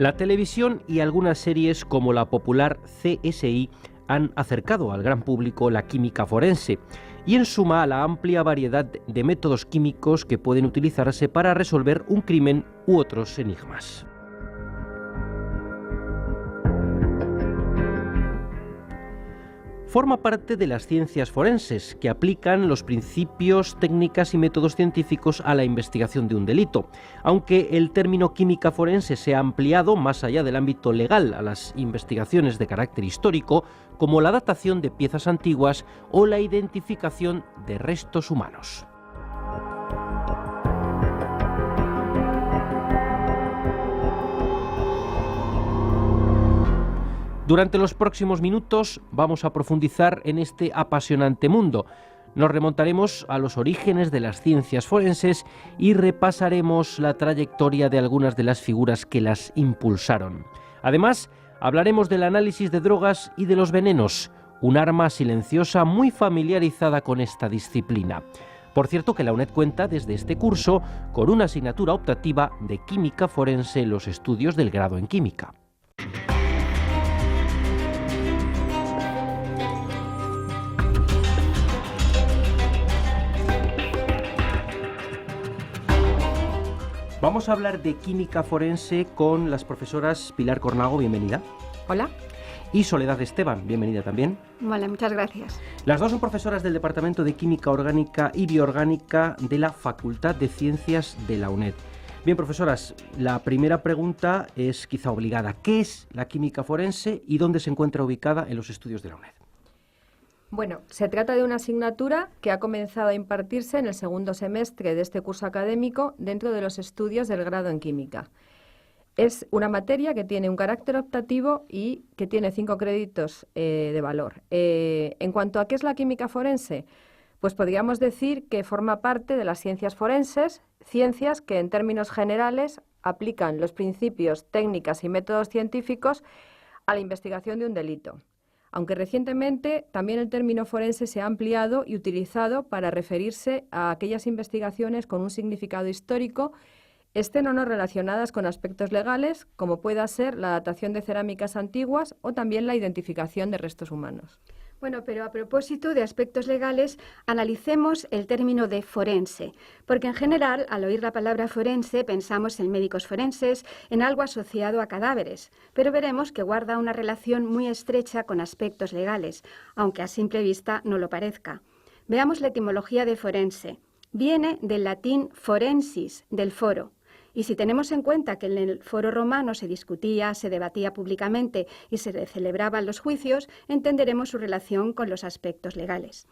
La televisión y algunas series como la popular CSI han acercado al gran público la química forense y en suma a la amplia variedad de métodos químicos que pueden utilizarse para resolver un crimen u otros enigmas. Forma parte de las ciencias forenses, que aplican los principios, técnicas y métodos científicos a la investigación de un delito, aunque el término química forense se ha ampliado más allá del ámbito legal a las investigaciones de carácter histórico, como la datación de piezas antiguas o la identificación de restos humanos. Durante los próximos minutos vamos a profundizar en este apasionante mundo. Nos remontaremos a los orígenes de las ciencias forenses y repasaremos la trayectoria de algunas de las figuras que las impulsaron. Además, hablaremos del análisis de drogas y de los venenos, un arma silenciosa muy familiarizada con esta disciplina. Por cierto que la UNED cuenta desde este curso con una asignatura optativa de química forense en los estudios del grado en química. Vamos a hablar de química forense con las profesoras Pilar Cornago, bienvenida. Hola. Y Soledad Esteban, bienvenida también. Hola, muchas gracias. Las dos son profesoras del Departamento de Química Orgánica y Bioorgánica de la Facultad de Ciencias de la UNED. Bien, profesoras, la primera pregunta es quizá obligada. ¿Qué es la química forense y dónde se encuentra ubicada en los estudios de la UNED? Bueno, se trata de una asignatura que ha comenzado a impartirse en el segundo semestre de este curso académico dentro de los estudios del grado en química. Es una materia que tiene un carácter optativo y que tiene 5 créditos de valor. En cuanto a qué es la química forense, pues podríamos decir que forma parte de las ciencias forenses, ciencias que en términos generales aplican los principios, técnicas y métodos científicos a la investigación de un delito. Aunque recientemente también el término forense se ha ampliado y utilizado para referirse a aquellas investigaciones con un significado histórico, estén o no relacionadas con aspectos legales, como pueda ser la datación de cerámicas antiguas o también la identificación de restos humanos. Bueno, pero a propósito de aspectos legales, analicemos el término de forense, porque en general, al oír la palabra forense, pensamos en médicos forenses, en algo asociado a cadáveres, pero veremos que guarda una relación muy estrecha con aspectos legales, aunque a simple vista no lo parezca. Veamos la etimología de forense. Viene del latín forensis, del foro. Y si tenemos en cuenta que en el foro romano se discutía, se debatía públicamente y se celebraban los juicios, entenderemos su relación con los aspectos legales.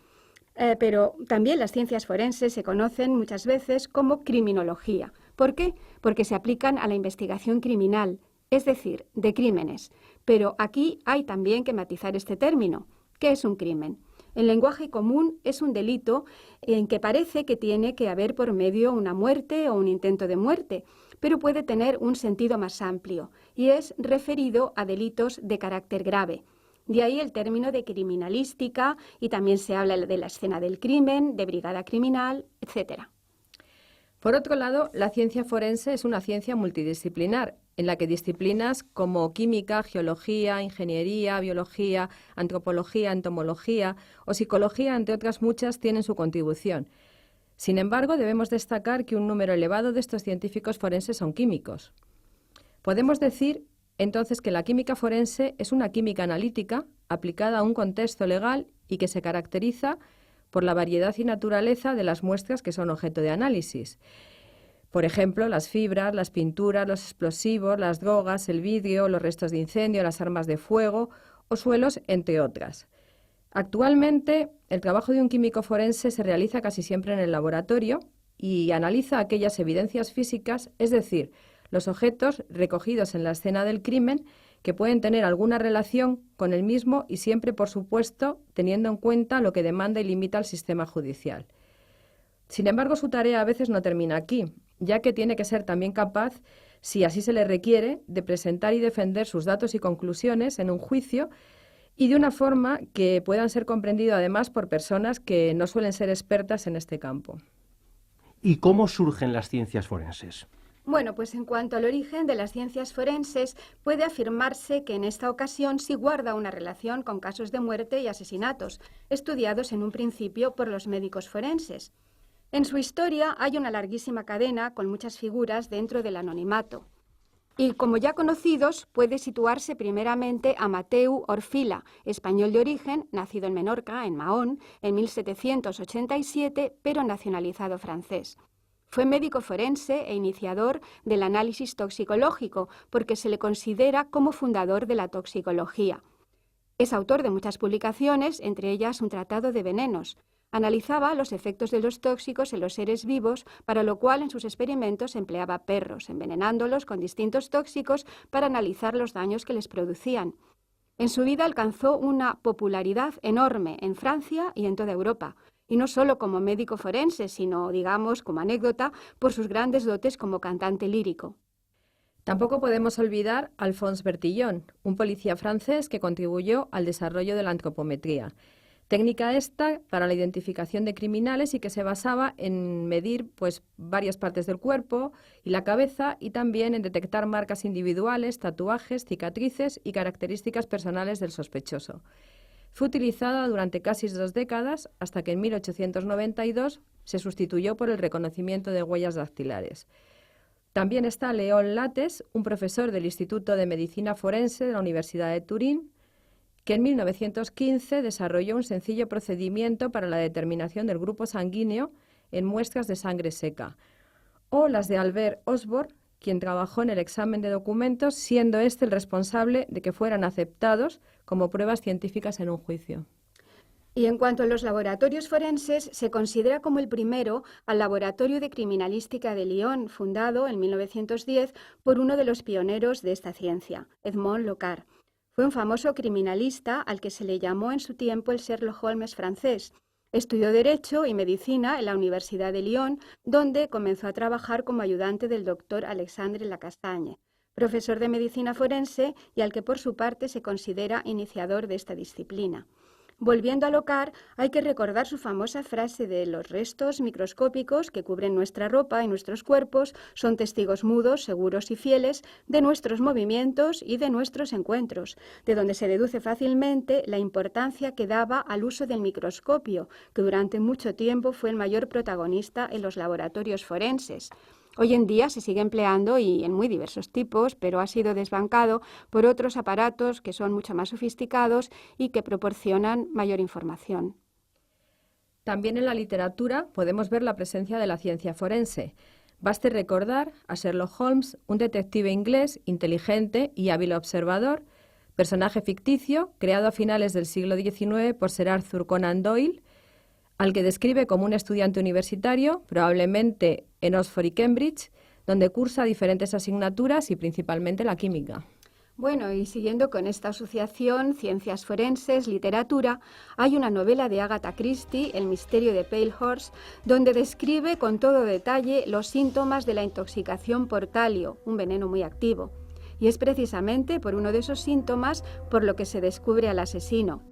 Pero también las ciencias forenses se conocen muchas veces como criminología. ¿Por qué? Porque se aplican a la investigación criminal, es decir, de crímenes. Pero aquí hay también que matizar este término. ¿Qué es un crimen? En lenguaje común es un delito en que parece que tiene que haber por medio una muerte o un intento de muerte, pero puede tener un sentido más amplio y es referido a delitos de carácter grave. De ahí el término de criminalística y también se habla de la escena del crimen, de brigada criminal, etc. Por otro lado, la ciencia forense es una ciencia multidisciplinar, en la que disciplinas como química, geología, ingeniería, biología, antropología, entomología o psicología, entre otras muchas, tienen su contribución. Sin embargo, debemos destacar que un número elevado de estos científicos forenses son químicos. Podemos decir, entonces, que la química forense es una química analítica aplicada a un contexto legal y que se caracteriza por la variedad y naturaleza de las muestras que son objeto de análisis. Por ejemplo, las fibras, las pinturas, los explosivos, las drogas, el vidrio, los restos de incendio, las armas de fuego o suelos, entre otras. Actualmente, el trabajo de un químico forense se realiza casi siempre en el laboratorio y analiza aquellas evidencias físicas, es decir, los objetos recogidos en la escena del crimen que pueden tener alguna relación con el mismo y siempre, por supuesto, teniendo en cuenta lo que demanda y limita el sistema judicial. Sin embargo, su tarea a veces no termina aquí, ya que tiene que ser también capaz, si así se le requiere, de presentar y defender sus datos y conclusiones en un juicio y de una forma que puedan ser comprendidos además por personas que no suelen ser expertas en este campo. ¿Y cómo surgen las ciencias forenses? Bueno, pues en cuanto al origen de las ciencias forenses, puede afirmarse que en esta ocasión sí guarda una relación con casos de muerte y asesinatos, estudiados en un principio por los médicos forenses. En su historia hay una larguísima cadena con muchas figuras dentro del anonimato. Y como ya conocidos, puede situarse primeramente a Mateu Orfila, español de origen, nacido en Menorca, en Mahón, en 1787, pero nacionalizado francés. Fue médico forense e iniciador del análisis toxicológico, porque se le considera como fundador de la toxicología. Es autor de muchas publicaciones, entre ellas un tratado de venenos. Analizaba los efectos de los tóxicos en los seres vivos, para lo cual en sus experimentos empleaba perros, envenenándolos con distintos tóxicos para analizar los daños que les producían. En su vida alcanzó una popularidad enorme en Francia y en toda Europa, y no solo como médico forense, sino, digamos, como anécdota, por sus grandes dotes como cantante lírico. Tampoco podemos olvidar a Alphonse Bertillon, un policía francés que contribuyó al desarrollo de la antropometría. Técnica esta para la identificación de criminales y que se basaba en medir varias partes del cuerpo y la cabeza, y también en detectar marcas individuales, tatuajes, cicatrices y características personales del sospechoso. Fue utilizada durante casi 2 décadas, hasta que en 1892 se sustituyó por el reconocimiento de huellas dactilares. También está Léon Lattes, un profesor del Instituto de Medicina Forense de la Universidad de Turín, que en 1915 desarrolló un sencillo procedimiento para la determinación del grupo sanguíneo en muestras de sangre seca. O las de Albert Osborne, quien trabajó en el examen de documentos, siendo este el responsable de que fueran aceptados como pruebas científicas en un juicio. Y en cuanto a los laboratorios forenses, se considera como el primero al Laboratorio de Criminalística de Lyon, fundado en 1910 por uno de los pioneros de esta ciencia, Edmond Locard. Fue un famoso criminalista al que se le llamó en su tiempo el Sherlock Holmes francés. Estudió Derecho y Medicina en la Universidad de Lyon, donde comenzó a trabajar como ayudante del doctor Alexandre Lacastagne, profesor de Medicina Forense y al que por su parte se considera iniciador de esta disciplina. Volviendo a Locard, hay que recordar su famosa frase de los restos microscópicos que cubren nuestra ropa y nuestros cuerpos son testigos mudos, seguros y fieles de nuestros movimientos y de nuestros encuentros, de donde se deduce fácilmente la importancia que daba al uso del microscopio, que durante mucho tiempo fue el mayor protagonista en los laboratorios forenses. Hoy en día se sigue empleando y en muy diversos tipos, pero ha sido desbancado por otros aparatos que son mucho más sofisticados y que proporcionan mayor información. También en la literatura podemos ver la presencia de la ciencia forense. Baste recordar a Sherlock Holmes, un detective inglés inteligente y hábil observador, personaje ficticio creado a finales del siglo XIX por Sir Arthur Conan Doyle, al que describe como un estudiante universitario, probablemente en Oxford y Cambridge, donde cursa diferentes asignaturas y principalmente la química. Bueno, y siguiendo con esta asociación, ciencias forenses, literatura, hay una novela de Agatha Christie, El misterio de Pale Horse, donde describe con todo detalle los síntomas de la intoxicación por talio, un veneno muy activo. Y es precisamente por uno de esos síntomas por lo que se descubre al asesino.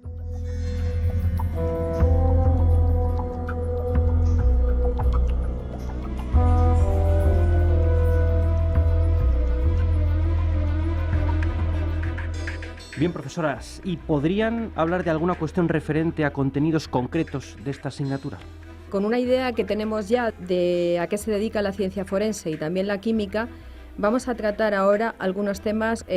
Bien, profesoras, ¿y podrían hablar de alguna cuestión referente a contenidos concretos de esta asignatura? Con una idea que tenemos ya de a qué se dedica la ciencia forense y también la química, vamos a tratar ahora algunos temas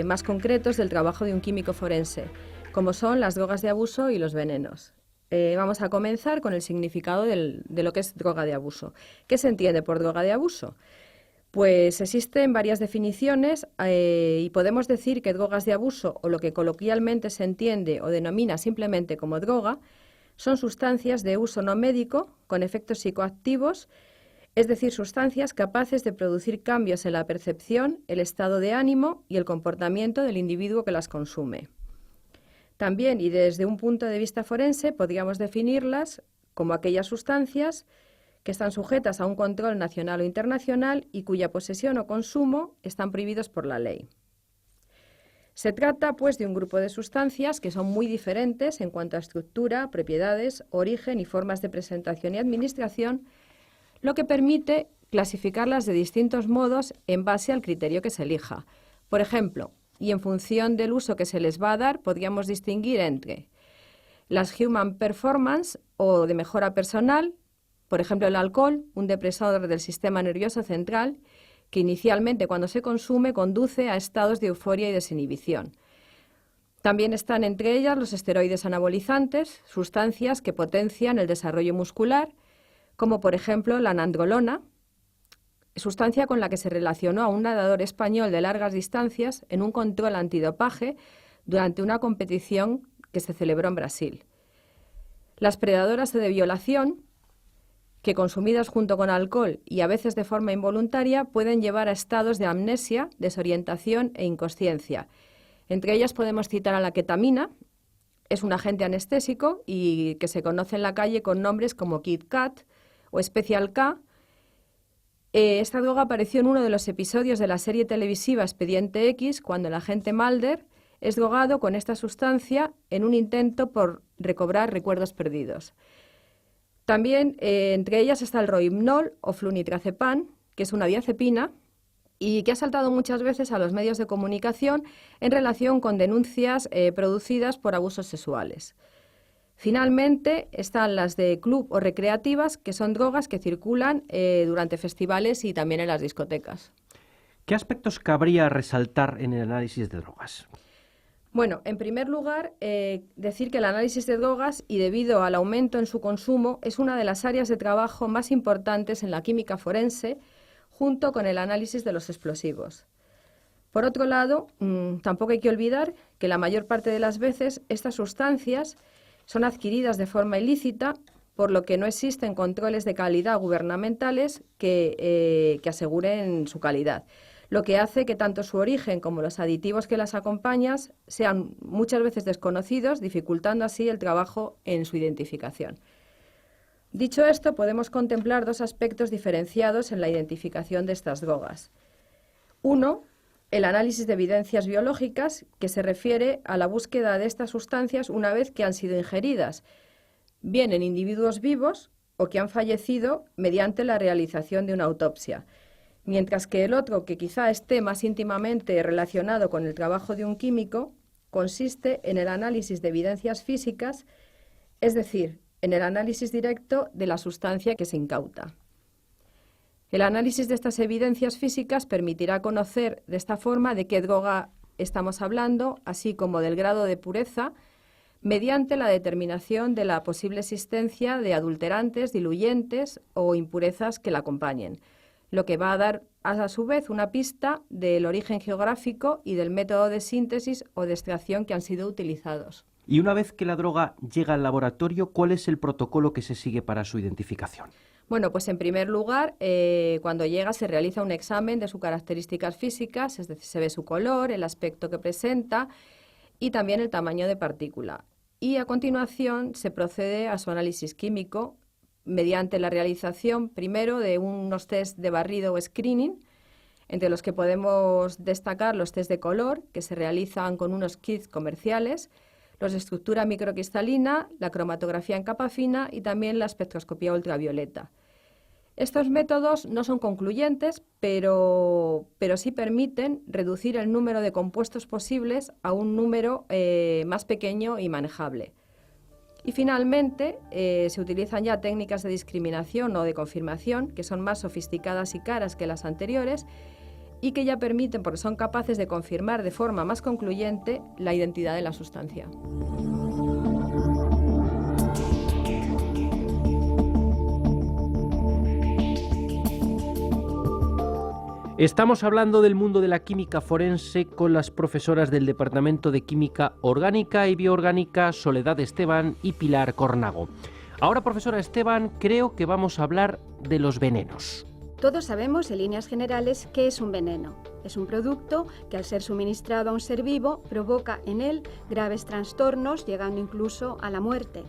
más concretos del trabajo de un químico forense, como son las drogas de abuso y los venenos. Vamos a comenzar con el significado de lo que es droga de abuso. ¿Qué se entiende por droga de abuso? Pues existen varias definiciones y podemos decir que drogas de abuso, o lo que coloquialmente se entiende o denomina simplemente como droga, son sustancias de uso no médico con efectos psicoactivos, es decir, sustancias capaces de producir cambios en la percepción, el estado de ánimo y el comportamiento del individuo que las consume. También, y desde un punto de vista forense, podríamos definirlas como aquellas sustancias que están sujetas a un control nacional o internacional y cuya posesión o consumo están prohibidos por la ley. Se trata, pues, de un grupo de sustancias que son muy diferentes en cuanto a estructura, propiedades, origen y formas de presentación y administración, lo que permite clasificarlas de distintos modos en base al criterio que se elija. Por ejemplo, y en función del uso que se les va a dar, podríamos distinguir entre las Human Performance o de mejora personal, por ejemplo el alcohol, un depresor del sistema nervioso central, que inicialmente cuando se consume conduce a estados de euforia y desinhibición. También están entre ellas los esteroides anabolizantes, sustancias que potencian el desarrollo muscular, como por ejemplo la nandrolona, sustancia con la que se relacionó a un nadador español de largas distancias en un control antidopaje durante una competición que se celebró en Brasil. Las predadoras de violación, que consumidas junto con alcohol y a veces de forma involuntaria, pueden llevar a estados de amnesia, desorientación e inconsciencia. Entre ellas podemos citar a la ketamina, es un agente anestésico y que se conoce en la calle con nombres como Kit Kat o Special K. Esta droga apareció en uno de los episodios de la serie televisiva Expediente X, cuando el agente Mulder es drogado con esta sustancia en un intento por recobrar recuerdos perdidos. También entre ellas está el Rohypnol o flunitrazepam, que es una diazepina y que ha saltado muchas veces a los medios de comunicación en relación con denuncias producidas por abusos sexuales. Finalmente están las de club o recreativas, que son drogas que circulan durante festivales y también en las discotecas. ¿Qué aspectos cabría resaltar en el análisis de drogas? Bueno, en primer lugar, decir que el análisis de drogas, y debido al aumento en su consumo, es una de las áreas de trabajo más importantes en la química forense, junto con el análisis de los explosivos. Por otro lado, tampoco hay que olvidar que la mayor parte de las veces estas sustancias son adquiridas de forma ilícita, por lo que no existen controles de calidad gubernamentales que aseguren su calidad, lo que hace que tanto su origen como los aditivos que las acompañan sean muchas veces desconocidos, dificultando así el trabajo en su identificación. Dicho esto, podemos contemplar dos aspectos diferenciados en la identificación de estas drogas. Uno, el análisis de evidencias biológicas, que se refiere a la búsqueda de estas sustancias una vez que han sido ingeridas, bien en individuos vivos o que han fallecido mediante la realización de una autopsia. Mientras que el otro, que quizá esté más íntimamente relacionado con el trabajo de un químico, consiste en el análisis de evidencias físicas, es decir, en el análisis directo de la sustancia que se incauta. El análisis de estas evidencias físicas permitirá conocer de esta forma de qué droga estamos hablando, así como del grado de pureza, mediante la determinación de la posible existencia de adulterantes, diluyentes o impurezas que la acompañen, lo que va a dar a su vez una pista del origen geográfico y del método de síntesis o de extracción que han sido utilizados. Y una vez que la droga llega al laboratorio, ¿cuál es el protocolo que se sigue para su identificación? Bueno, pues en primer lugar, cuando llega se realiza un examen de sus características físicas, es decir, se ve su color, el aspecto que presenta y también el tamaño de partícula. Y a continuación se procede a su análisis químico mediante la realización primero de unos test de barrido o screening, entre los que podemos destacar los test de color, que se realizan con unos kits comerciales, los de estructura microcristalina, la cromatografía en capa fina y también la espectroscopía ultravioleta. Estos métodos no son concluyentes, pero sí permiten reducir el número de compuestos posibles a un número más pequeño y manejable. Y finalmente se utilizan ya técnicas de discriminación o de confirmación, que son más sofisticadas y caras que las anteriores, y que ya permiten, porque son capaces de confirmar de forma más concluyente la identidad de la sustancia. Estamos hablando del mundo de la química forense con las profesoras del Departamento de Química Orgánica y Bioorgánica Soledad Esteban y Pilar Cornago. Ahora, profesora Esteban, creo que vamos a hablar de los venenos. Todos sabemos, en líneas generales, qué es un veneno. Es un producto que, al ser suministrado a un ser vivo, provoca en él graves trastornos, llegando incluso a la muerte.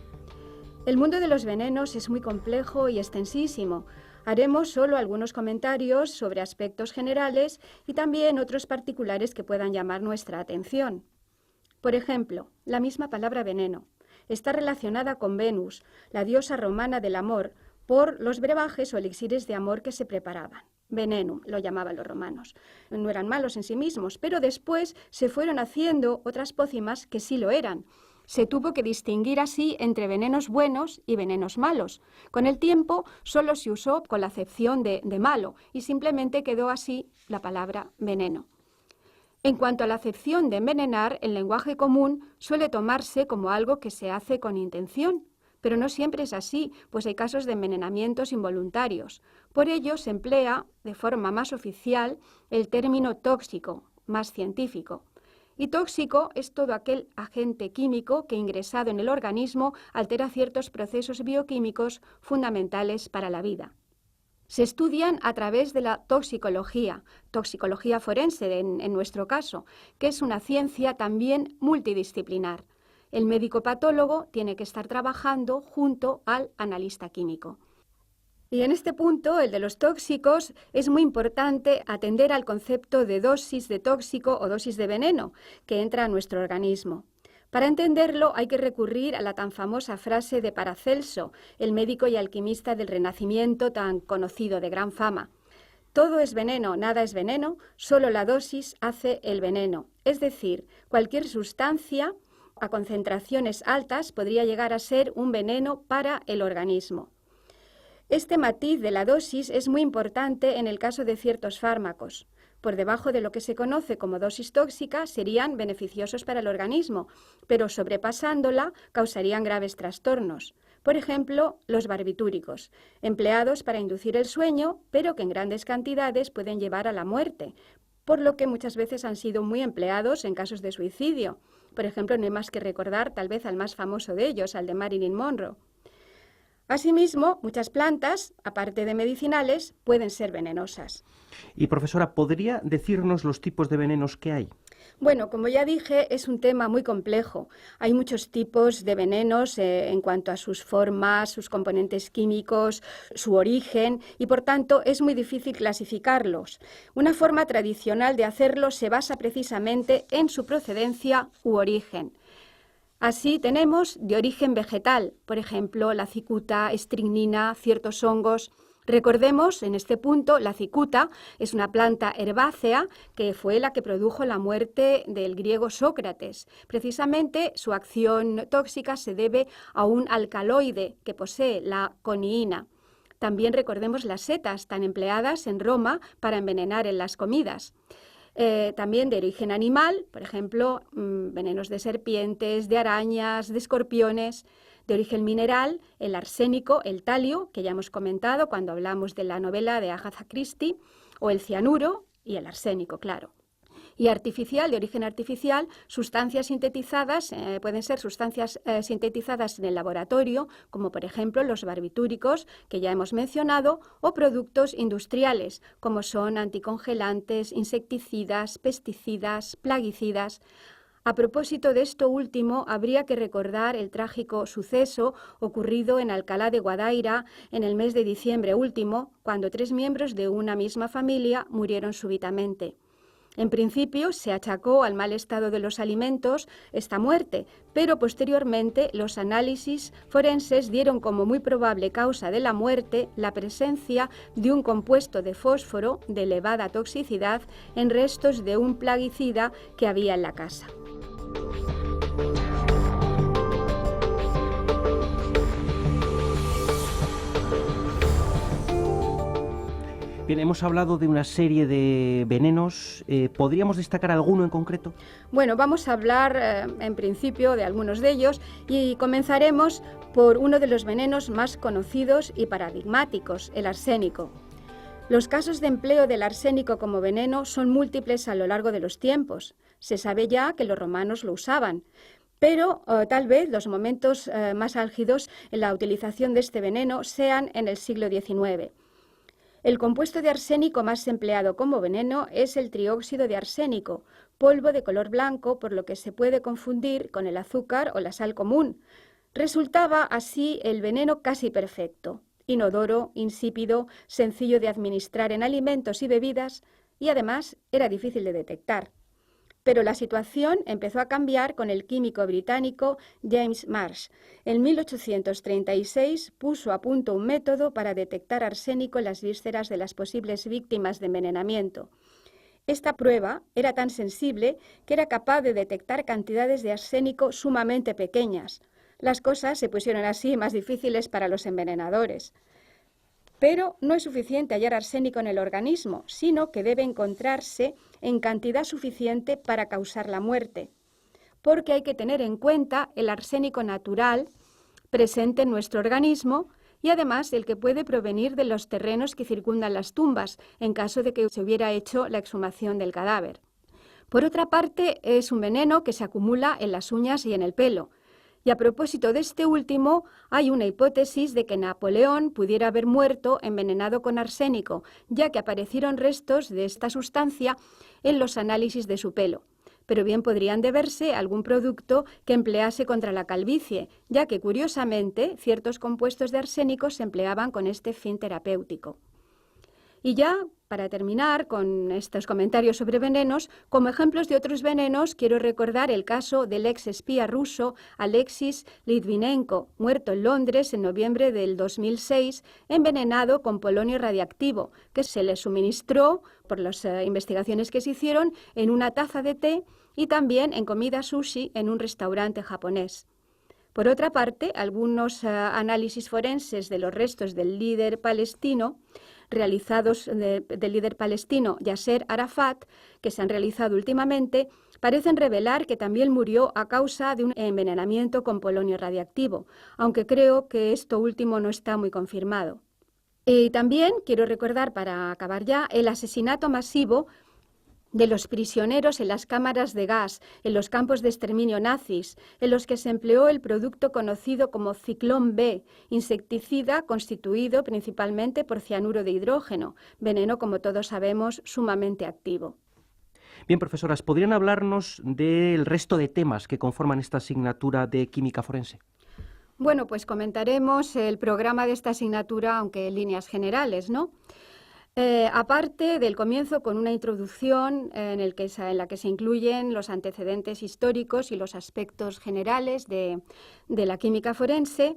El mundo de los venenos es muy complejo y extensísimo. Haremos solo algunos comentarios sobre aspectos generales y también otros particulares que puedan llamar nuestra atención. Por ejemplo, la misma palabra veneno está relacionada con Venus, la diosa romana del amor, por los brebajes o elixires de amor que se preparaban. Venenum lo llamaban los romanos. No eran malos en sí mismos, pero después se fueron haciendo otras pócimas que sí lo eran. Se tuvo que distinguir así entre venenos buenos y venenos malos. Con el tiempo solo se usó con la acepción de malo y simplemente quedó así la palabra veneno. En cuanto a la acepción de envenenar, el lenguaje común suele tomarse como algo que se hace con intención, pero no siempre es así, pues hay casos de envenenamientos involuntarios. Por ello se emplea de forma más oficial el término tóxico, más científico. Y tóxico es todo aquel agente químico que ingresado en el organismo altera ciertos procesos bioquímicos fundamentales para la vida. Se estudian a través de la toxicología forense en nuestro caso, que es una ciencia también multidisciplinar. El médico patólogo tiene que estar trabajando junto al analista químico. Y en este punto, el de los tóxicos, es muy importante atender al concepto de dosis de tóxico o dosis de veneno que entra a nuestro organismo. Para entenderlo hay que recurrir a la tan famosa frase de Paracelso, el médico y alquimista del Renacimiento tan conocido de gran fama. Todo es veneno, nada es veneno, solo la dosis hace el veneno. Es decir, cualquier sustancia a concentraciones altas podría llegar a ser un veneno para el organismo. Este matiz de la dosis es muy importante en el caso de ciertos fármacos. Por debajo de lo que se conoce como dosis tóxica serían beneficiosos para el organismo, pero sobrepasándola causarían graves trastornos. Por ejemplo, los barbitúricos, empleados para inducir el sueño, pero que en grandes cantidades pueden llevar a la muerte, por lo que muchas veces han sido muy empleados en casos de suicidio. Por ejemplo, no hay más que recordar tal vez al más famoso de ellos, al de Marilyn Monroe. Asimismo, muchas plantas, aparte de medicinales, pueden ser venenosas. Y profesora, ¿podría decirnos los tipos de venenos que hay? Bueno, como ya dije, es un tema muy complejo. Hay muchos tipos de venenos en cuanto a sus formas, sus componentes químicos, su origen, y por tanto es muy difícil clasificarlos. Una forma tradicional de hacerlo se basa precisamente en su procedencia u origen. Así tenemos de origen vegetal, por ejemplo, la cicuta, estricnina, ciertos hongos. Recordemos, en este punto, la cicuta es una planta herbácea que fue la que produjo la muerte del griego Sócrates. Precisamente su acción tóxica se debe a un alcaloide que posee, la coniina. También recordemos las setas tan empleadas en Roma para envenenar en las comidas. También de origen animal, por ejemplo, venenos de serpientes, de arañas, de escorpiones. De origen mineral, el arsénico, el talio, que ya hemos comentado cuando hablamos de la novela de Agatha Christie, o el cianuro y el arsénico, claro. Y artificial, de origen artificial, sustancias sintetizadas, pueden ser sustancias sintetizadas en el laboratorio, como por ejemplo los barbitúricos, que ya hemos mencionado, o productos industriales, como son anticongelantes, insecticidas, pesticidas, plaguicidas. A propósito de esto último, habría que recordar el trágico suceso ocurrido en Alcalá de Guadaira en el mes de diciembre último, cuando 3 miembros de una misma familia murieron súbitamente. En principio se achacó al mal estado de los alimentos esta muerte, pero posteriormente los análisis forenses dieron como muy probable causa de la muerte la presencia de un compuesto de fósforo de elevada toxicidad en restos de un plaguicida que había en la casa. Bien, hemos hablado de una serie de venenos. ¿Podríamos destacar alguno en concreto? Bueno, vamos a hablar en principio de algunos de ellos y comenzaremos por uno de los venenos más conocidos y paradigmáticos, el arsénico. Los casos de empleo del arsénico como veneno son múltiples a lo largo de los tiempos. Se sabe ya que los romanos lo usaban, pero tal vez los momentos más álgidos en la utilización de este veneno sean en el siglo XIX. El compuesto de arsénico más empleado como veneno es el trióxido de arsénico, polvo de color blanco, por lo que se puede confundir con el azúcar o la sal común. Resultaba así el veneno casi perfecto, inodoro, insípido, sencillo de administrar en alimentos y bebidas, y además era difícil de detectar. Pero la situación empezó a cambiar con el químico británico James Marsh. En 1836 puso a punto un método para detectar arsénico en las vísceras de las posibles víctimas de envenenamiento. Esta prueba era tan sensible que era capaz de detectar cantidades de arsénico sumamente pequeñas. Las cosas se pusieron así más difíciles para los envenenadores. Pero no es suficiente hallar arsénico en el organismo, sino que debe encontrarse en cantidad suficiente para causar la muerte, porque hay que tener en cuenta el arsénico natural presente en nuestro organismo y además el que puede provenir de los terrenos que circundan las tumbas, en caso de que se hubiera hecho la exhumación del cadáver. Por otra parte, es un veneno que se acumula en las uñas y en el pelo. Y a propósito de este último, hay una hipótesis de que Napoleón pudiera haber muerto envenenado con arsénico, ya que aparecieron restos de esta sustancia en los análisis de su pelo. Pero bien podrían deberse a algún producto que emplease contra la calvicie, ya que, curiosamente, ciertos compuestos de arsénico se empleaban con este fin terapéutico. Y ya, para terminar con estos comentarios sobre venenos, como ejemplos de otros venenos, quiero recordar el caso del ex espía ruso Alexis Litvinenko, muerto en Londres en noviembre del 2006, envenenado con polonio radiactivo, que se le suministró, por las investigaciones que se hicieron, en una taza de té y también en comida sushi en un restaurante japonés. Por otra parte, algunos análisis forenses de los restos del líder palestino realizados del líder palestino Yasser Arafat, que se han realizado últimamente, parecen revelar que también murió a causa de un envenenamiento con polonio radiactivo, aunque creo que esto último no está muy confirmado. Y también quiero recordar, para acabar ya, el asesinato masivo de los prisioneros en las cámaras de gas, en los campos de exterminio nazis, en los que se empleó el producto conocido como ciclón B, insecticida constituido principalmente por cianuro de hidrógeno, veneno, como todos sabemos, sumamente activo. Bien, profesoras, ¿podrían hablarnos del resto de temas que conforman esta asignatura de química forense? Bueno, pues comentaremos el programa de esta asignatura, aunque en líneas generales, ¿no? Aparte del comienzo con una introducción en la que se incluyen los antecedentes históricos y los aspectos generales de la química forense,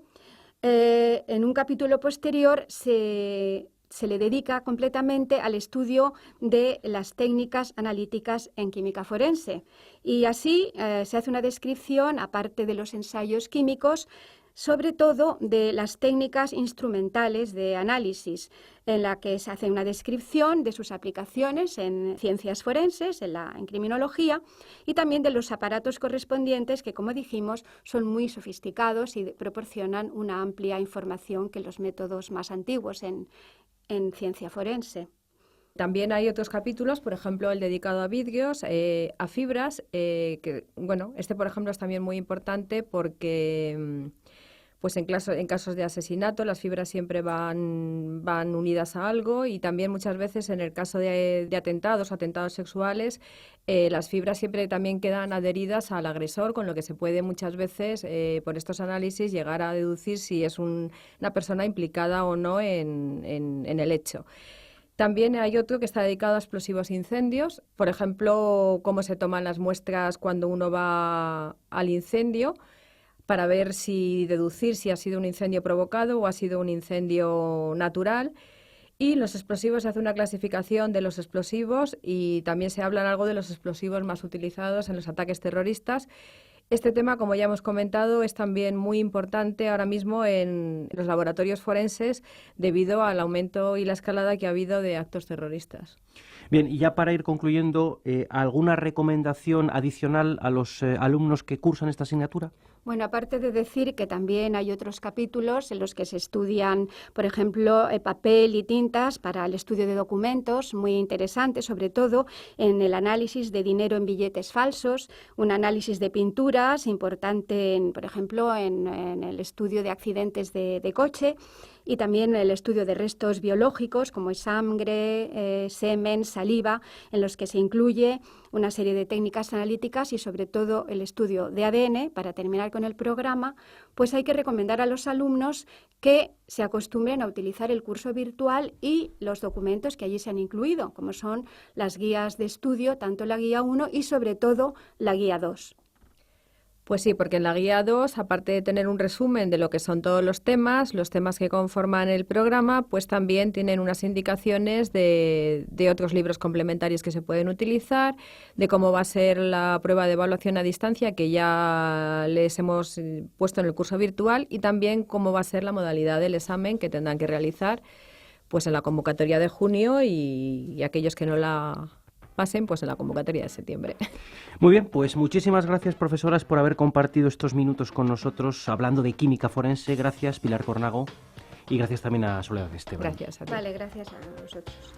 en un capítulo posterior se le dedica completamente al estudio de las técnicas analíticas en química forense. Y así se hace una descripción, aparte de los ensayos químicos, sobre todo de las técnicas instrumentales de análisis, en la que se hace una descripción de sus aplicaciones en ciencias forenses, en criminología, y también de los aparatos correspondientes que, como dijimos, son muy sofisticados y proporcionan una amplia información que los métodos más antiguos en ciencia forense. También hay otros capítulos, por ejemplo, el dedicado a vidrios, a fibras, que, bueno, este, por ejemplo, es también muy importante porque pues en casos de asesinato las fibras siempre van unidas a algo, y también muchas veces en el caso de atentados sexuales, las fibras siempre también quedan adheridas al agresor, con lo que se puede muchas veces, por estos análisis, llegar a deducir si es una persona implicada o no en el hecho. También hay otro que está dedicado a explosivos e incendios, por ejemplo, cómo se toman las muestras cuando uno va al incendio, para ver deducir si ha sido un incendio provocado o ha sido un incendio natural. Y los explosivos, se hace una clasificación de los explosivos y también se habla algo de los explosivos más utilizados en los ataques terroristas. Este tema, como ya hemos comentado, es también muy importante ahora mismo en los laboratorios forenses debido al aumento y la escalada que ha habido de actos terroristas. Bien, y ya para ir concluyendo, ¿alguna recomendación adicional a los alumnos que cursan esta asignatura? Bueno, aparte de decir que también hay otros capítulos en los que se estudian, por ejemplo, papel y tintas para el estudio de documentos, muy interesante, sobre todo en el análisis de dinero en billetes falsos, un análisis de pinturas importante, por ejemplo, en el estudio de accidentes de coche, y también el estudio de restos biológicos como sangre, semen, saliva, en los que se incluye una serie de técnicas analíticas y sobre todo el estudio de ADN, para terminar empezar con el programa, pues hay que recomendar a los alumnos que se acostumbren a utilizar el curso virtual y los documentos que allí se han incluido, como son las guías de estudio, tanto la guía 1 y sobre todo la guía 2. Pues sí, porque en la guía 2, aparte de tener un resumen de lo que son todos los temas que conforman el programa, pues también tienen unas indicaciones de otros libros complementarios que se pueden utilizar, de cómo va a ser la prueba de evaluación a distancia, que ya les hemos puesto en el curso virtual, y también cómo va a ser la modalidad del examen que tendrán que realizar pues en la convocatoria de junio y aquellos que no la pasen pues en la convocatoria de septiembre. Muy bien, pues muchísimas gracias, profesoras, por haber compartido estos minutos con nosotros hablando de química forense. Gracias, Pilar Cornago, y gracias también a Soledad Esteban. Gracias a ti. Vale, gracias a vosotros.